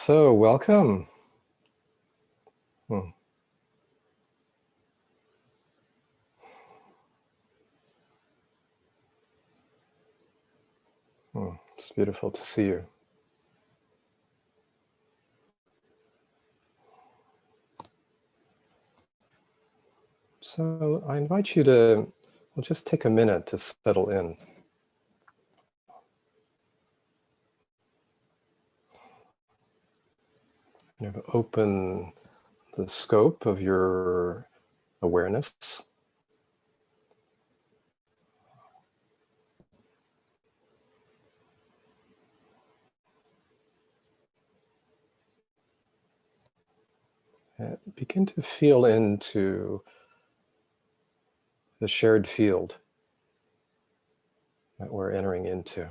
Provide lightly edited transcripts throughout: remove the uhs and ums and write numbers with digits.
So, welcome. It's beautiful to see you. So, I invite you to, we'll just take a minute to settle in. You know, open the scope of your awareness. And begin to feel into the shared field that we're entering into.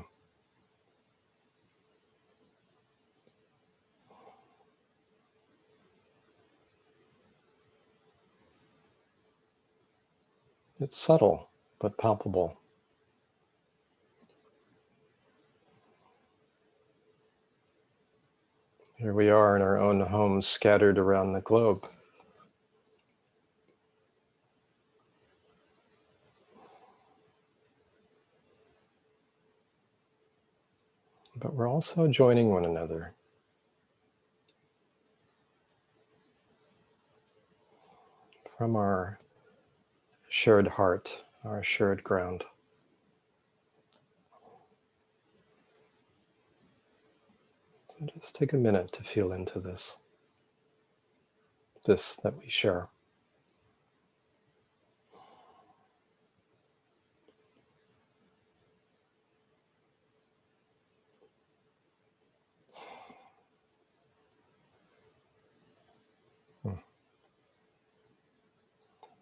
It's subtle, but palpable. Here we are in our own homes scattered around the globe. But we're also joining one another. From our shared heart, our shared ground. So just take a minute to feel into this that we share.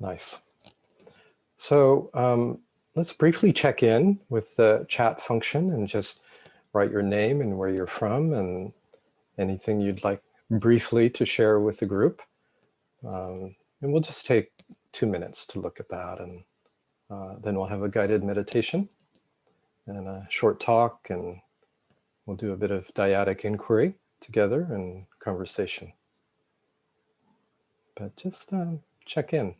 Nice. So let's briefly check in with the chat function and just write your name and where you're from and anything you'd like briefly to share with the group. And we'll just take 2 minutes to look at that, and then we'll have a guided meditation and a short talk, and we'll do a bit of dyadic inquiry together and conversation. But just check in.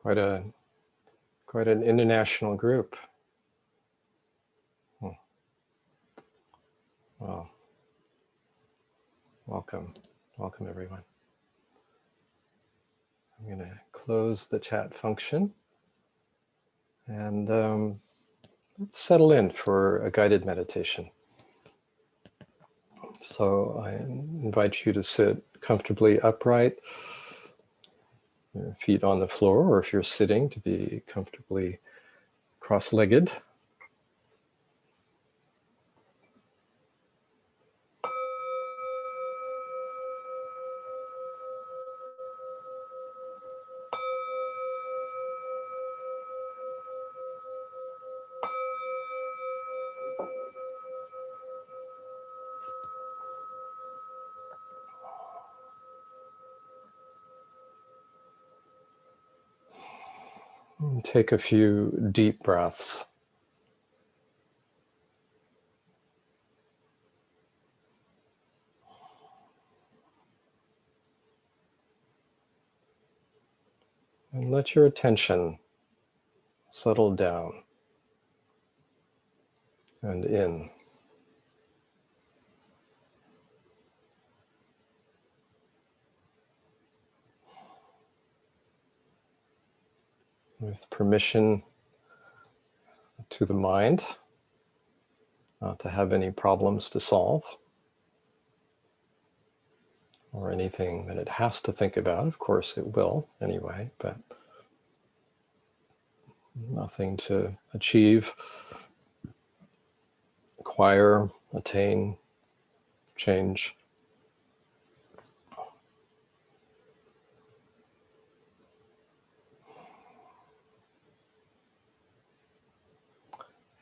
Quite an international group. Well, welcome everyone. I'm going to close the chat function and let's settle in for a guided meditation. So I invite you to sit comfortably upright Your feet on the floor, or if you're sitting, to be comfortably cross-legged. And take a few deep breaths. And let your attention settle down and in. With permission to the mind not to have any problems to solve or anything that it has to think about. Of course it will anyway, but nothing to achieve, acquire, attain, change.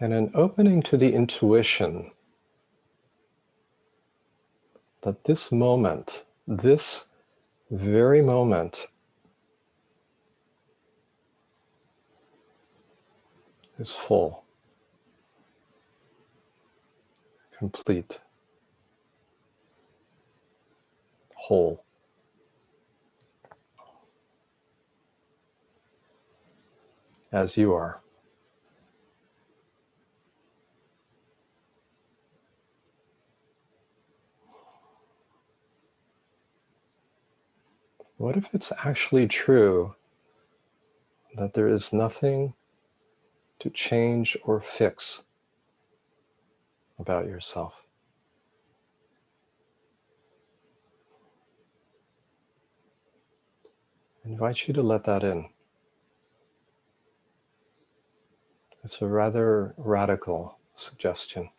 And an opening to the intuition that this moment, this very moment, is full, complete, whole. As you are. What if it's actually true that there is nothing to change or fix about yourself? I invite you to let that in. It's a rather radical suggestion.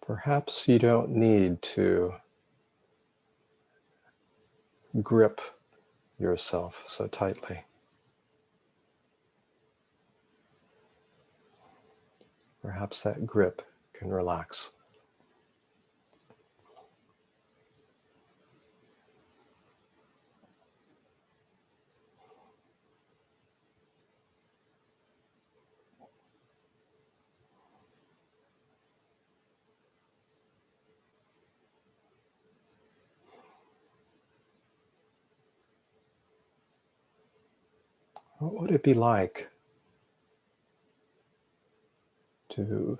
Perhaps you don't need to grip yourself so tightly. Perhaps that grip can relax. What would it be like to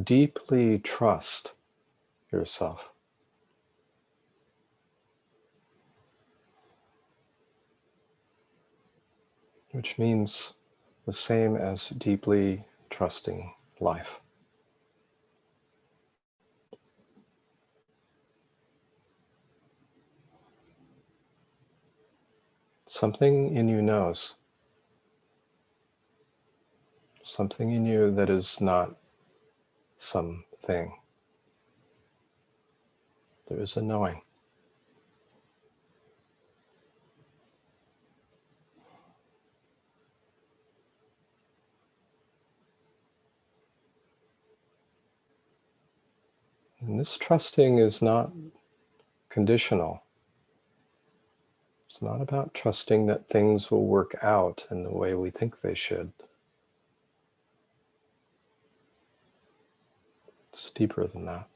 deeply trust yourself? Which means the same as deeply trusting life. Something in you knows. Something in you that is not something. There is a knowing. And this trusting is not conditional. It's not about trusting that things will work out in the way we think they should. It's deeper than that.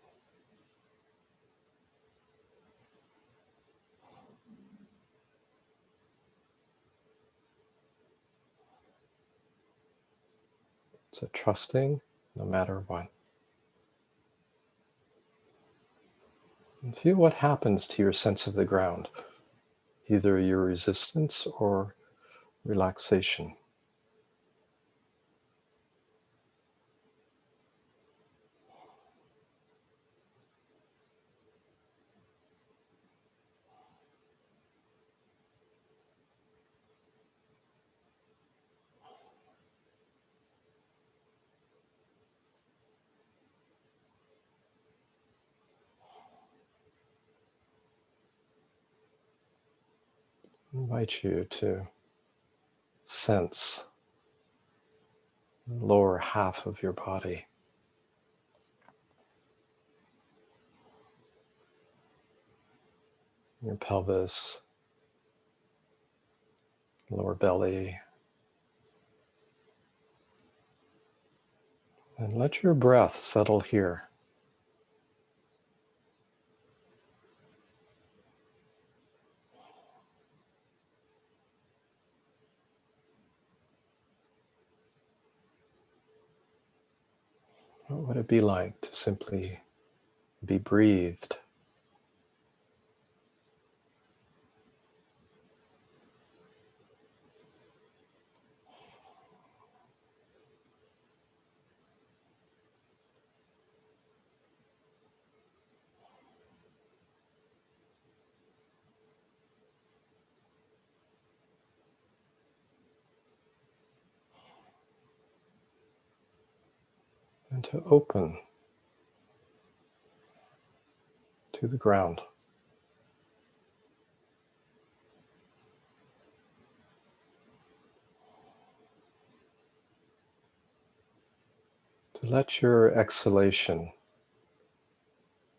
It's a trusting no matter what. And feel what happens to your sense of the ground, either your resistance or relaxation. I invite you to sense the lower half of your body. Your pelvis, lower belly, and let your breath settle here. What would it be like to simply be breathed? And to open to the ground. To let your exhalation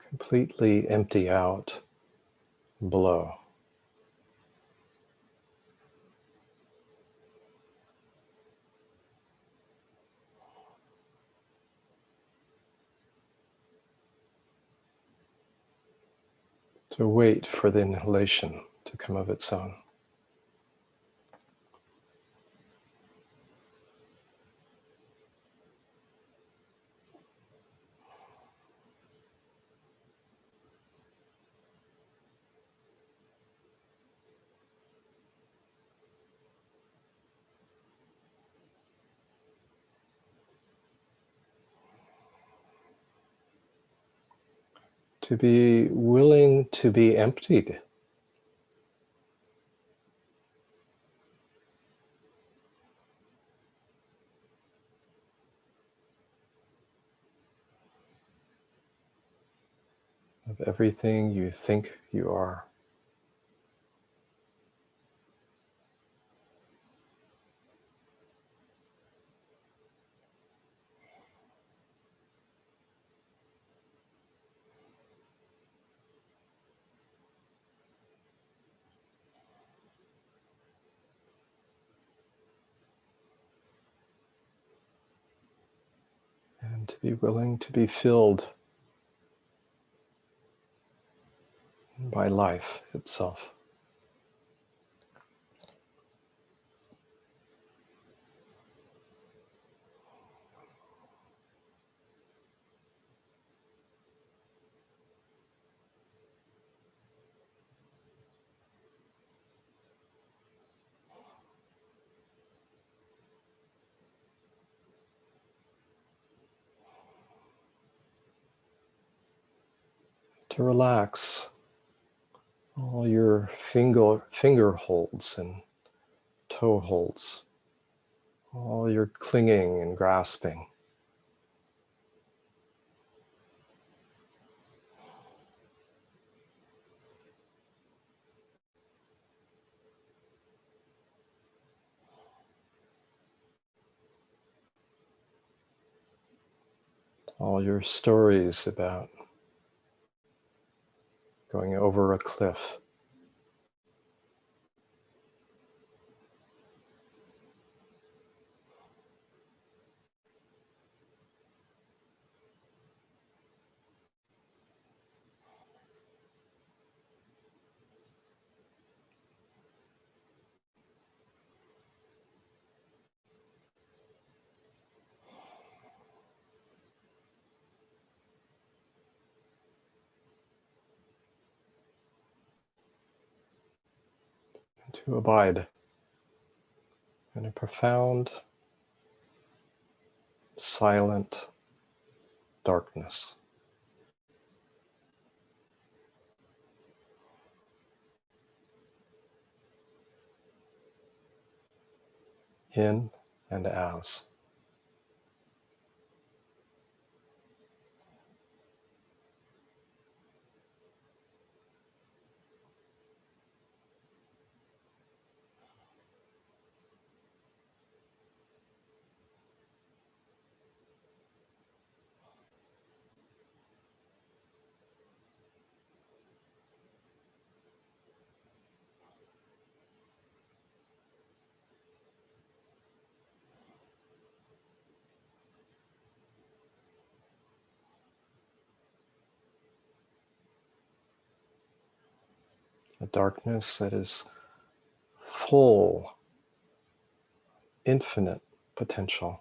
completely empty out below. To wait for the inhalation to come of its own. To be willing to be emptied. Of everything you think you are. And to be willing to be filled by life itself. To relax all your finger holds and toe holds, all your clinging and grasping. All your stories about going over a cliff. to abide in a profound, silent darkness. In and as. A darkness that is full, infinite potential.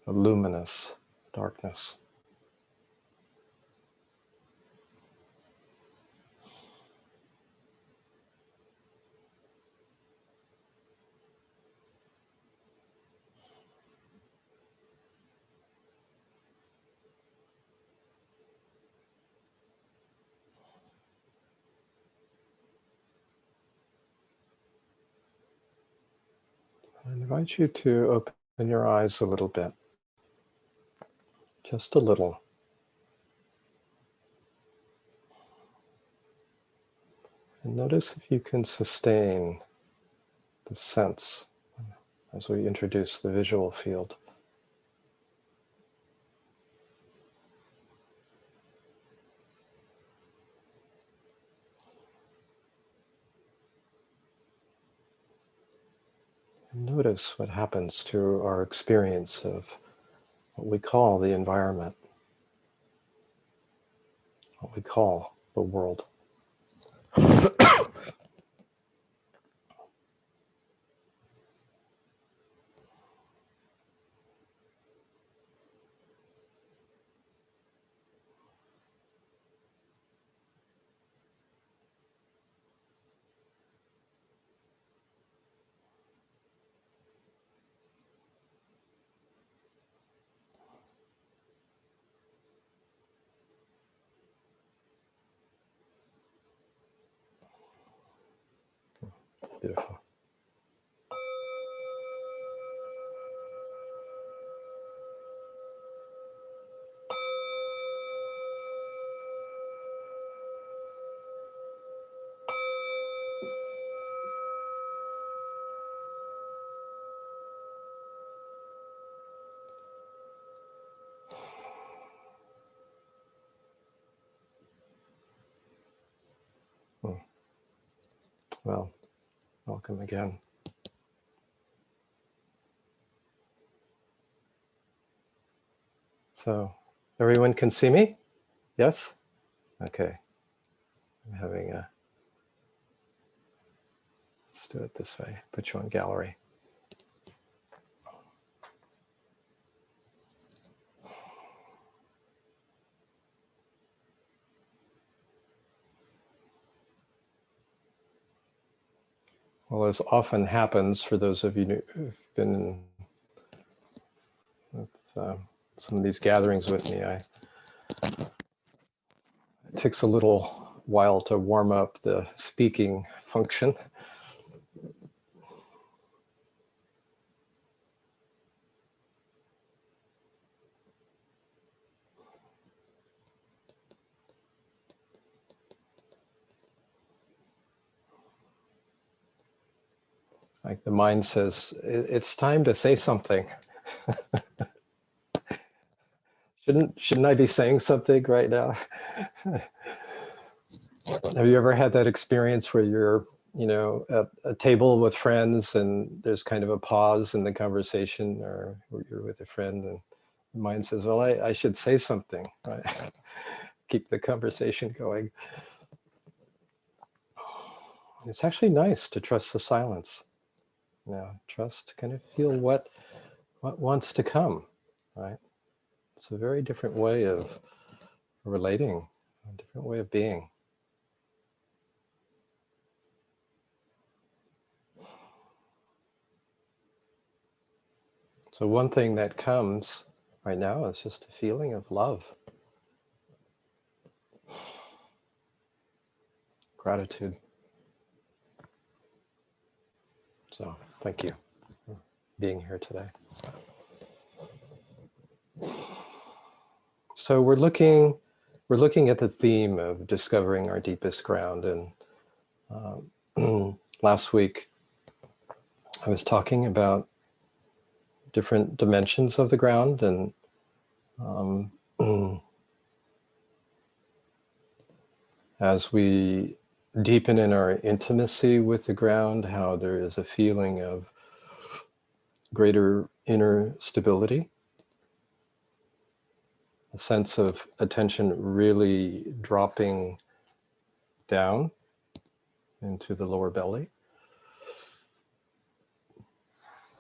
A luminous darkness. I invite you to open your eyes a little bit, just a little. And notice if you can sustain the sense as we introduce the visual field. And notice what happens to our experience of what we call the environment, what we call the world. Beautiful. Well, welcome again. So, everyone can see me? Yes? Okay. I'm having a, let's do it this way. Put you on gallery. Well, as often happens for those of you who've been with some of these gatherings with me, it takes a little while to warm up the speaking function. Like the mind says, it's time to say something. Shouldn't I be saying something right now? Have you ever had that experience where you're, at a table with friends and there's kind of a pause in the conversation, or you're with a friend and the mind says, well, I should say something, right? Keep the conversation going. It's actually nice to trust the silence. Trust, kind of feel what what wants to come, right? It's a very different way of relating, a different way of being. So one thing that comes right now is just a feeling of love, gratitude. So thank you for being here today. So we're looking at the theme of discovering our deepest ground. And last week I was talking about different dimensions of the ground, and as we deepen in our intimacy with the ground, how there is a feeling of greater inner stability, a sense of attention really dropping down into the lower belly,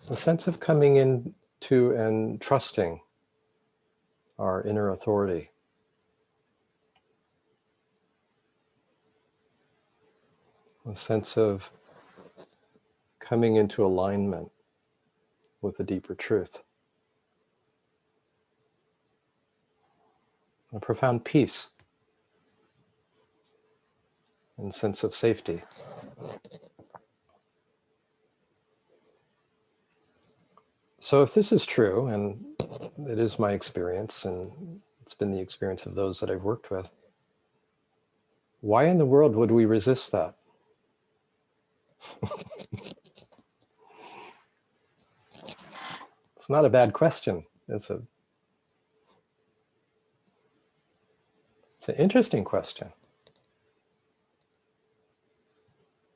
a sense of coming into and trusting our inner authority. A sense of coming into alignment with a deeper truth. A profound peace and sense of safety. So if this is true, and it is my experience, and it's been the experience of those that I've worked with, why in the world would we resist that? It's not a bad question. It's an interesting question.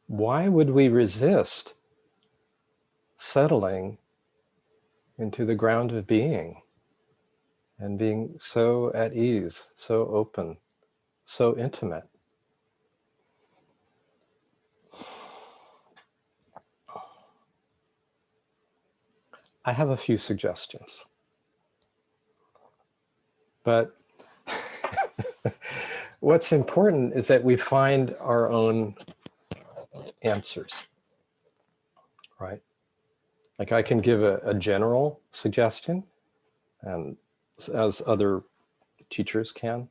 Why would we resist settling into the ground of being and being so at ease, so open, so intimate? I have a few suggestions, but what's important is that we find our own answers, right? Like I can give a general suggestion, and as other teachers can.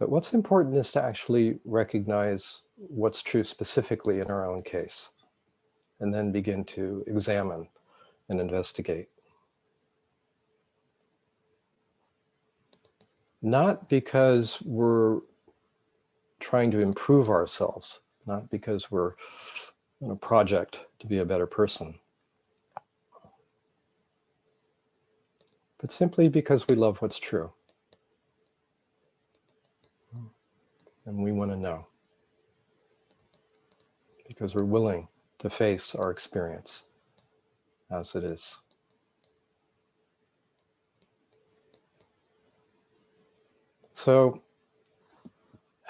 But what's important is to actually recognize what's true specifically in our own case, and then begin to examine and investigate. Not because we're trying to improve ourselves, not because we're on a project to be a better person, but simply because we love what's true. And we want to know, because we're willing to face our experience as it is. So,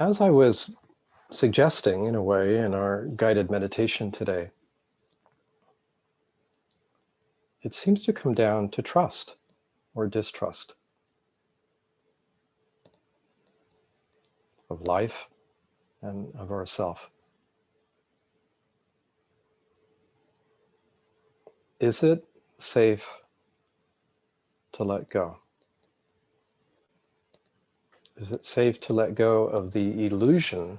as I was suggesting in a way in our guided meditation today, it seems to come down to trust or distrust of life and of ourself. Is it safe to let go? Is it safe to let go of the illusion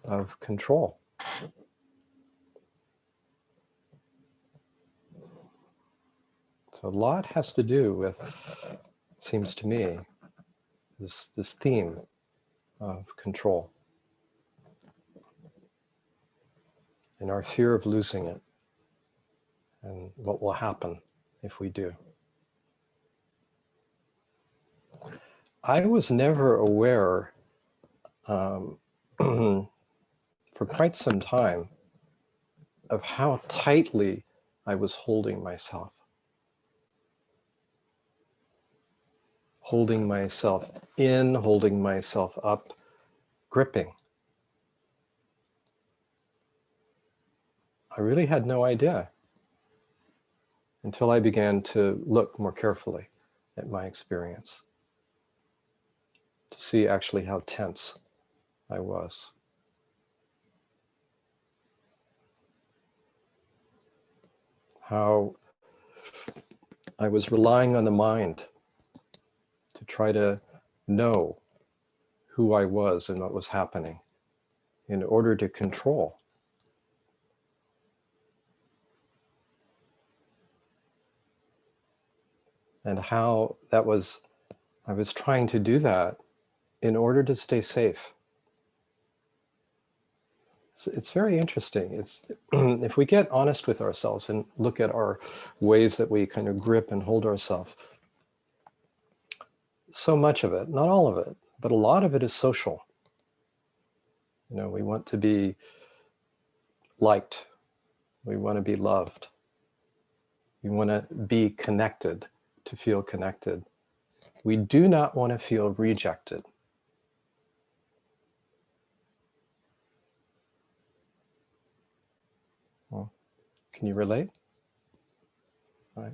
of control? So a lot has to do with, it seems to me, this theme of control and our fear of losing it and what will happen if we do. I was never aware for quite some time of how tightly I was holding myself. Holding myself in, holding myself up, gripping. I really had no idea. until I began to look more carefully at my experience, to see actually how tense I was. How I was relying on the mind to try to know who I was and what was happening in order to control. And how that was, I was trying to do that in order to stay safe. It's very interesting. It's if we get honest with ourselves and look at our ways that we kind of grip and hold ourselves, so much of it, not all of it, but a lot of it is social. You know, we want to be liked. We want to be loved. We want to be connected, to feel connected. We do not want to feel rejected. Well, can you relate? Right?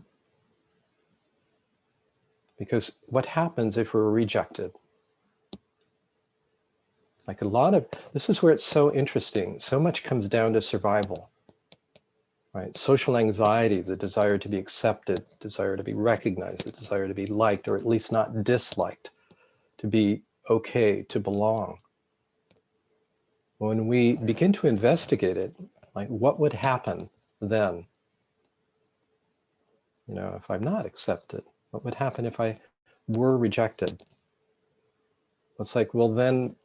Because what happens if we're rejected? Like a lot of, this is where it's so interesting. So much comes down to survival, right? Social anxiety, the desire to be accepted, desire to be recognized, the desire to be liked, or at least not disliked, to be okay, to belong. When we begin to investigate it, like what would happen then? You know, if I'm not accepted, what would happen if I were rejected? It's like, well, then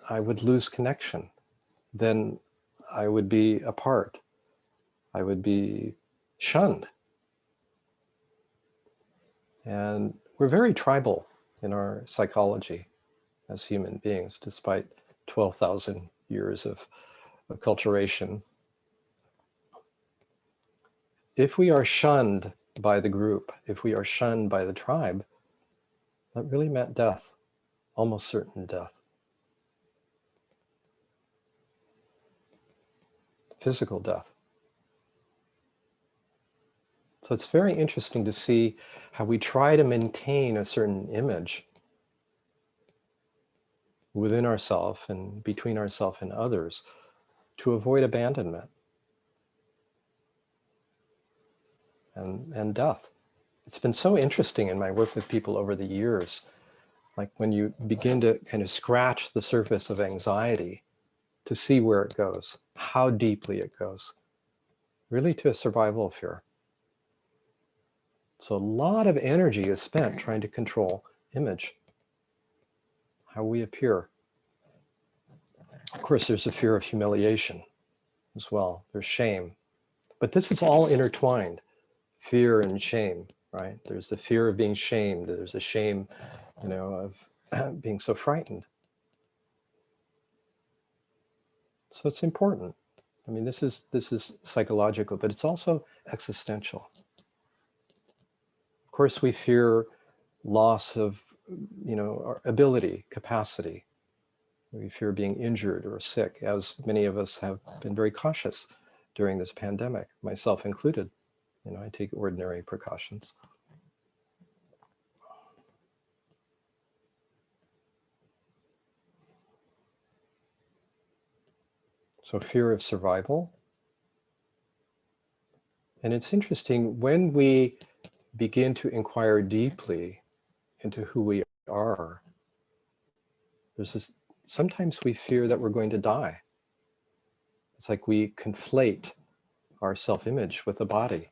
I would lose connection. Then I would be apart. I would be shunned. And we're very tribal in our psychology as human beings, despite 12,000 years of acculturation. If we are shunned by the group, if we are shunned by the tribe, that really meant death, almost certain death. Physical death. So it's very interesting to see how we try to maintain a certain image within ourselves and between ourselves and others to avoid abandonment and death. It's been so interesting in my work with people over the years, like when you begin to kind of scratch the surface of anxiety to see where it goes, how deeply it goes, really to a survival fear. So a lot of energy is spent trying to control image, how we appear. Of course, there's a fear of humiliation as well. There's shame. But this is all intertwined, fear and shame, right? There's the fear of being shamed. There's the shame, you know, of being so frightened. So it's important. I mean, this is psychological, but it's also existential. Of course, we fear loss of, you know, our ability, capacity. We fear being injured or sick, as many of us have been very cautious during this pandemic, myself included. You know, I take ordinary precautions. So fear of survival. And it's interesting, when we begin to inquire deeply into who we are, there's this, sometimes we fear that we're going to die. It's like we conflate our self-image with the body.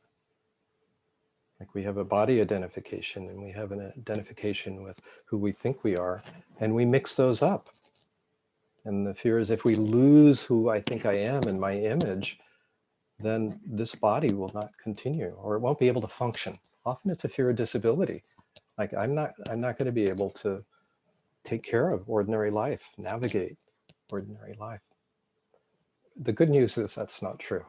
Like we have a body identification and we have an identification with who we think we are, and we mix those up. And the fear is if we lose who I think I am and my image, then this body will not continue, or it won't be able to function. Often it's a fear of disability. Like I'm not going to be able to take care of ordinary life, navigate ordinary life. The good news is that's not true.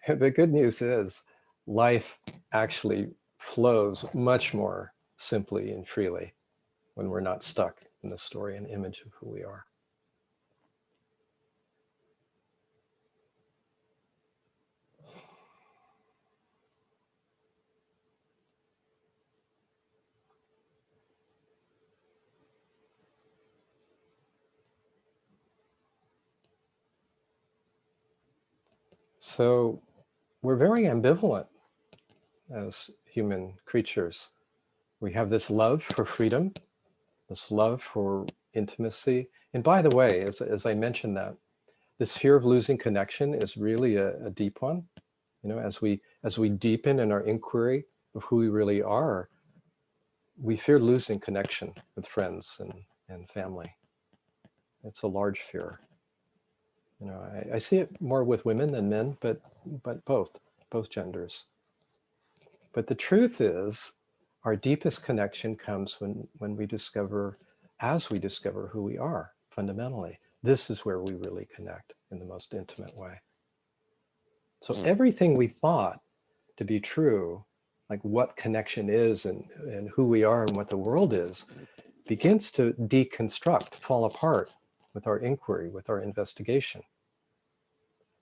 The good news is life actually flows much more simply and freely when we're not stuck in the story and image of who we are. So we're very ambivalent as human creatures. We have this love for freedom, this love for intimacy. And by the way, as I mentioned that, this fear of losing connection is really a deep one. You know, as we deepen in our inquiry of who we really are, we fear losing connection with friends and family. It's a large fear. You know, I see it more with women than men, but both genders. But the truth is, our deepest connection comes when we discover, as we discover who we are fundamentally. This is where we really connect in the most intimate way. So everything we thought to be true, like what connection is and who we are and what the world is, begins to deconstruct, fall apart with our inquiry, with our investigation.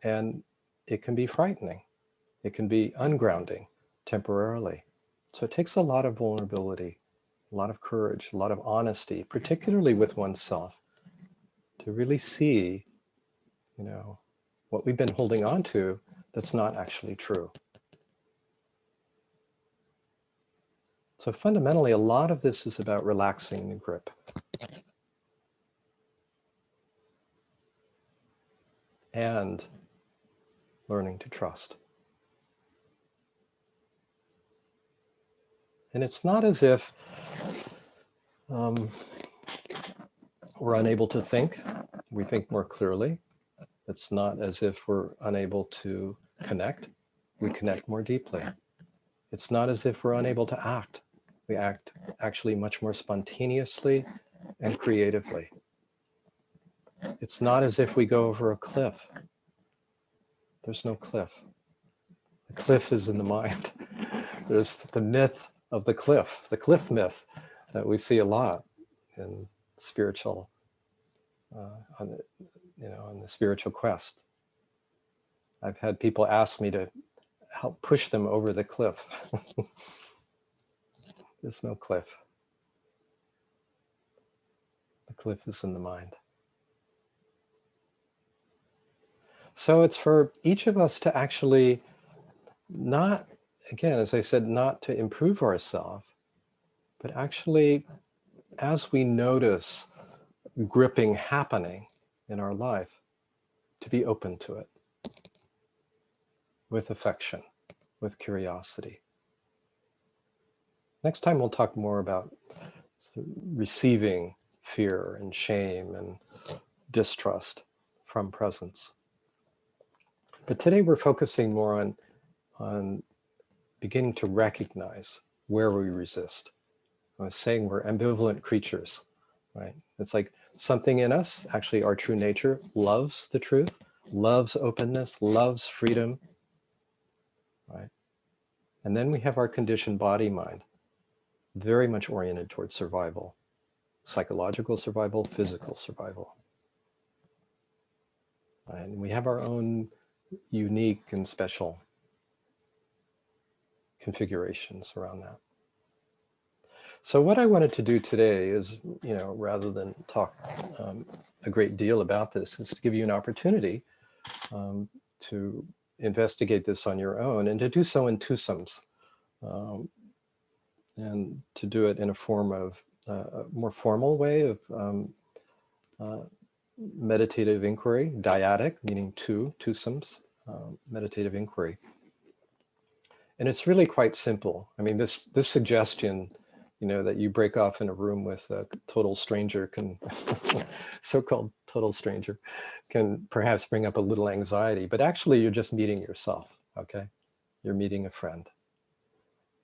And it can be frightening. It can be ungrounding temporarily. So it takes a lot of vulnerability, a lot of courage, a lot of honesty, particularly with oneself, to really see, you know, what we've been holding on to that's not actually true. So fundamentally, a lot of this is about relaxing the grip. And learning to trust. And it's not as if we're unable to think. We think more clearly. It's not as if we're unable to connect. We connect more deeply. It's not as if we're unable to act. We act actually much more spontaneously and creatively. It's not as if we go over a cliff. There's no cliff. The cliff is in the mind. There's the myth of the cliff myth that we see a lot in spiritual, on the spiritual quest. I've had people ask me to help push them over the cliff. There's no cliff. The cliff is in the mind. So it's for each of us to actually not, again, as I said, not to improve ourselves, but actually, as we notice gripping happening in our life, to be open to it with affection, with curiosity. Next time we'll talk more about receiving fear and shame and distrust from presence. But today we're focusing more on beginning to recognize where we resist. I was saying we're ambivalent creatures, right? It's like something in us, actually our true nature, loves the truth, loves openness, loves freedom, right? And then we have our conditioned body mind, very much oriented towards survival, psychological survival, physical survival. And we have our own unique and special configurations around that. So what I wanted to do today is, rather than talk a great deal about this, is to give you an opportunity to investigate this on your own and to do so in twosomes, and to do it in a form of a more formal way of meditative inquiry, dyadic, meaning twosomes, meditative inquiry. And it's really quite simple. I mean, this suggestion, that you break off in a room with a total stranger can, so-called total stranger, can perhaps bring up a little anxiety, but actually you're just meeting yourself, okay? You're meeting a friend.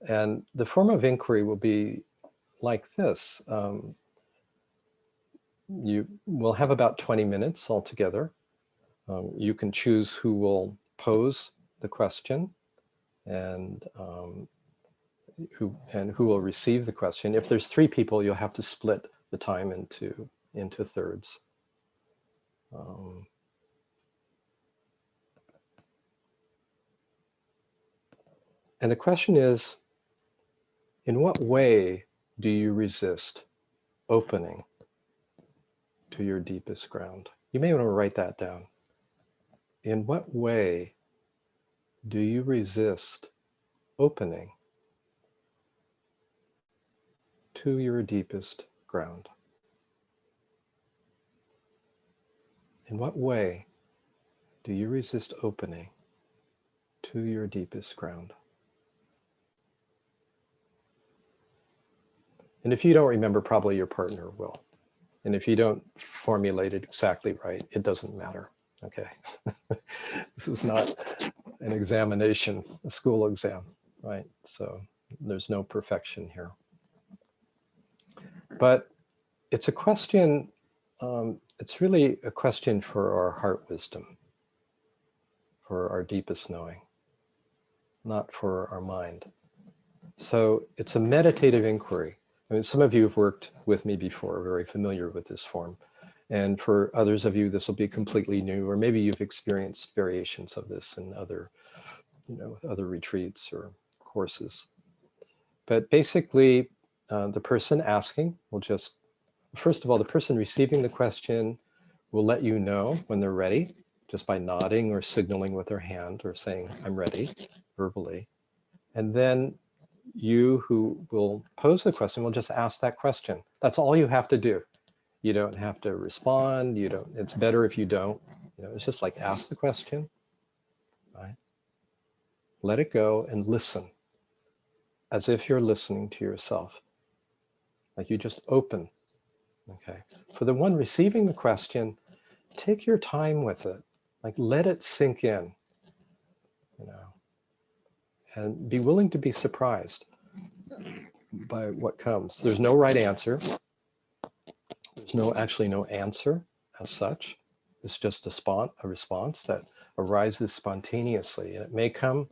And the form of inquiry will be like this. You will have about 20 minutes altogether. You can choose who will pose the question and who will receive the question. If there's 3 people, you'll have to split the time into thirds. And the question is, in what way do you resist opening to your deepest ground? You may want to write that down. In what way do you resist opening to your deepest ground? In what way do you resist opening to your deepest ground? And if you don't remember, probably your partner will. And if you don't formulate it exactly right, it doesn't matter. Okay. This is not an examination, a school exam, right? So there's no perfection here. But it's a question, it's really a question for our heart wisdom, for our deepest knowing, not for our mind. So it's a meditative inquiry. I mean, some of you have worked with me before, very familiar with this form. And for others of you, this will be completely new, or maybe you've experienced variations of this in other, other retreats or courses. But basically, the person asking will just, first of all, the person receiving the question will let you know when they're ready, just by nodding or signaling with their hand or saying, I'm ready, verbally. And then you who will pose the question will just ask that question. That's all you have to do. You don't have to respond. You don't, it's better if you don't. It's just like ask the question, right? Let it go and listen as if you're listening to yourself. Like you just open, okay? For the one receiving the question, take your time with it. Like let it sink in, and be willing to be surprised by what comes. There's no right answer. There's actually no answer as such. It's just a response that arises spontaneously, and it may come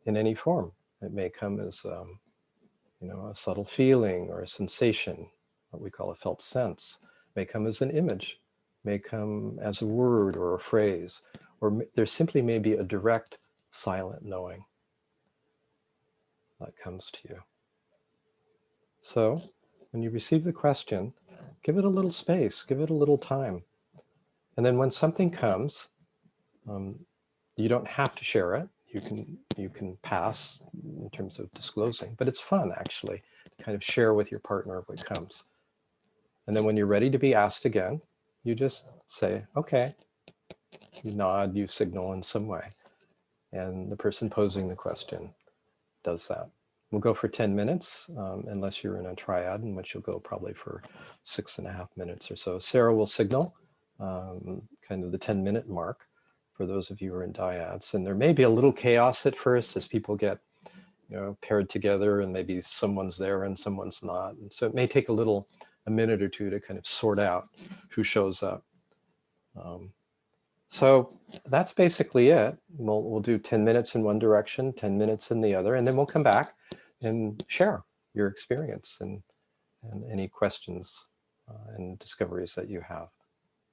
in any form. It may come as a subtle feeling or a sensation, what we call a felt sense. It may come as an image, may come as a word or a phrase, or there simply may be a direct silent knowing that comes to you. So when you receive the question, give it a little space, give it a little time. And then when something comes, you don't have to share it. You can pass in terms of disclosing, but it's fun actually to kind of share with your partner what comes. And then when you're ready to be asked again, you just say, okay, you nod, you signal in some way. And the person posing the question does that. We'll go for 10 minutes, unless you're in a triad, in which you'll go probably for 6.5 minutes or so. Sarah will signal kind of the 10-minute mark for those of you who are in dyads. And there may be a little chaos at first as people get paired together, and maybe someone's there and someone's not. And so it may take a minute or two to kind of sort out who shows up. So that's basically it. We'll do 10 minutes in one direction, 10 minutes in the other, and then we'll come back and share your experience and any questions and discoveries that you have.